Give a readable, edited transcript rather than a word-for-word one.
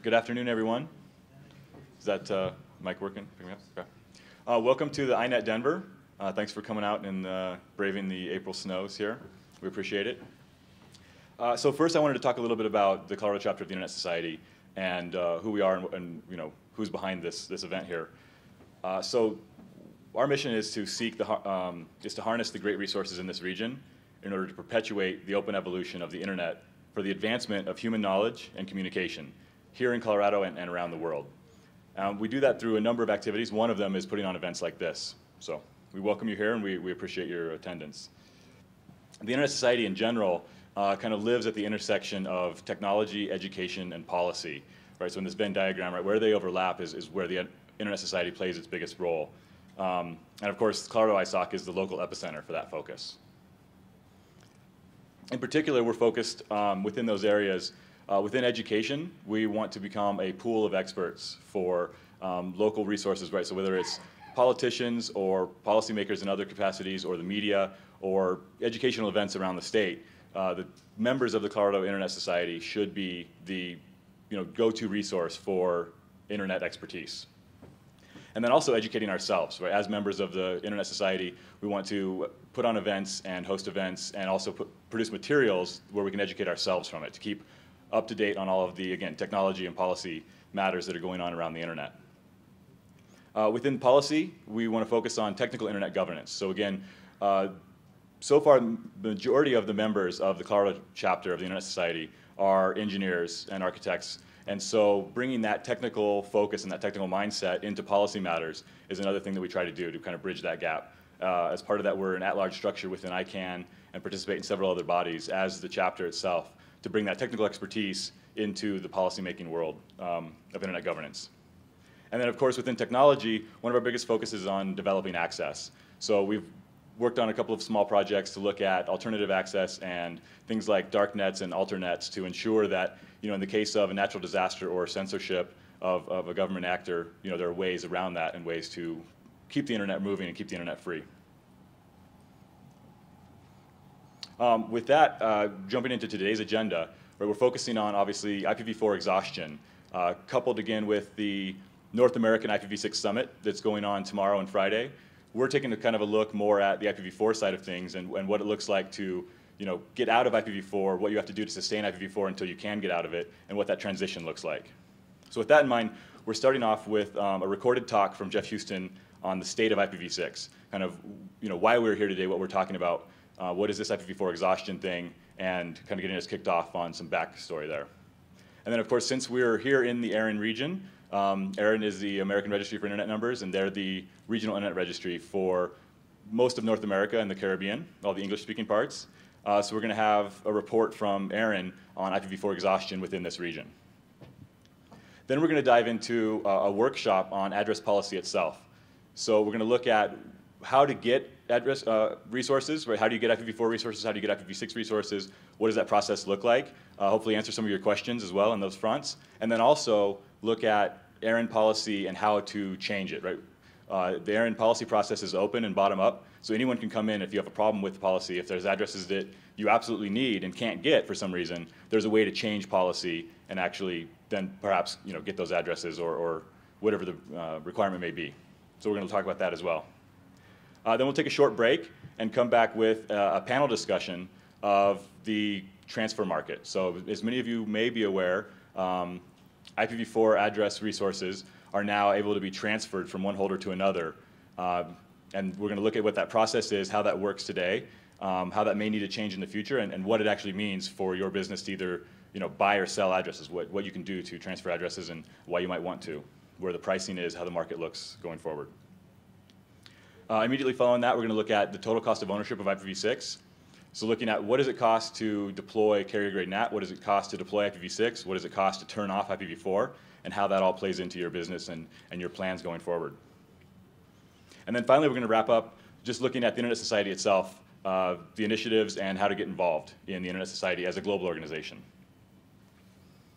Good afternoon, everyone. Is that mic working? Okay. Welcome to the INET Denver. Thanks for coming out and braving the April snows here. We appreciate it. So first, I wanted to talk a little bit about the Colorado chapter of the Internet Society and who we are and who's behind this event here. So our mission is to seek to harness the great resources in this region in order to perpetuate the open evolution of the internet for the advancement of human knowledge and communication here in Colorado and around the world. We do that through a number of activities. One of them is putting on events like this. So we welcome you here and we appreciate your attendance. The Internet Society in general kind of lives at the intersection of technology, education, and policy. Right? So in this Venn diagram, right, where they overlap is where the Internet Society plays its biggest role. And of course, Colorado ISOC is the local epicenter for that focus. In particular, we're focused within those areas. Within education, we want to become a pool of experts for local resources, right? So whether it's politicians or policymakers in other capacities or the media or educational events around the state, the members of the Colorado Internet Society should be the go-to resource for internet expertise. And then also educating ourselves, right? As members of the Internet Society, we want to put on events and host events and also produce materials where we can educate ourselves from it to keep up to date on all of the, again, technology and policy matters that are going on around the internet. Within policy, we want to focus on technical internet governance. So again, so far, the majority of the members of the Colorado chapter of the Internet Society are engineers and architects. And so bringing that technical focus and that technical mindset into policy matters is another thing that we try to do to kind of bridge that gap. As part of that, we're an at-large structure within ICANN and participate in several other bodies as the chapter itself to bring that technical expertise into the policymaking world of internet governance. And then, of course, within technology, one of our biggest focuses is on developing access. So we've worked on a couple of small projects to look at alternative access and things like dark nets and alternets to ensure that, in the case of a natural disaster or censorship of a government actor, there are ways around that and ways to keep the internet moving and keep the internet free. With that, jumping into today's agenda, where we're focusing on, obviously, IPv4 exhaustion, coupled again with the North American IPv6 Summit that's going on tomorrow and Friday. We're taking a kind of a look more at the IPv4 side of things and what it looks like to get out of IPv4, what you have to do to sustain IPv4 until you can get out of it, and what that transition looks like. So with that in mind, we're starting off with a recorded talk from Jeff Houston on the state of IPv6, kind of why we're here today, what we're talking about, what is this IPv4 exhaustion thing, and kind of getting us kicked off on some backstory there. And then, of course, since we're here in the ARIN region, ARIN is the American Registry for Internet Numbers, and they're the regional internet registry for most of North America and the Caribbean, all the English-speaking parts. So we're going to have a report from ARIN on IPv4 exhaustion within this region. Then we're going to dive into a workshop on address policy itself. So we're going to look at how to get address resources, right? How do you get IPv4 resources? How do you get IPv6 resources? What does that process look like? Hopefully answer some of your questions as well on those fronts. And then also look at ARIN policy and how to change it, right? The ARIN policy process is open and bottom up, so anyone can come in if you have a problem with the policy. If there's addresses that you absolutely need and can't get for some reason, there's a way to change policy and actually then perhaps get those addresses or whatever the requirement may be. So we're going to talk about that as well. Then we'll take a short break and come back with a panel discussion of the transfer market. So as many of you may be aware, IPv4 address resources are now able to be transferred from one holder to another. And we're going to look at what that process is, how that works today, how that may need to change in the future, and what it actually means for your business to either buy or sell addresses, what you can do to transfer addresses and why you might want to, where the pricing is, how the market looks going forward. Immediately following that, we're going to look at the total cost of ownership of IPv6. So looking at what does it cost to deploy carrier-grade NAT, what does it cost to deploy IPv6, what does it cost to turn off IPv4, and how that all plays into your business and your plans going forward. And then finally, we're going to wrap up just looking at the Internet Society itself, the initiatives and how to get involved in the Internet Society as a global organization.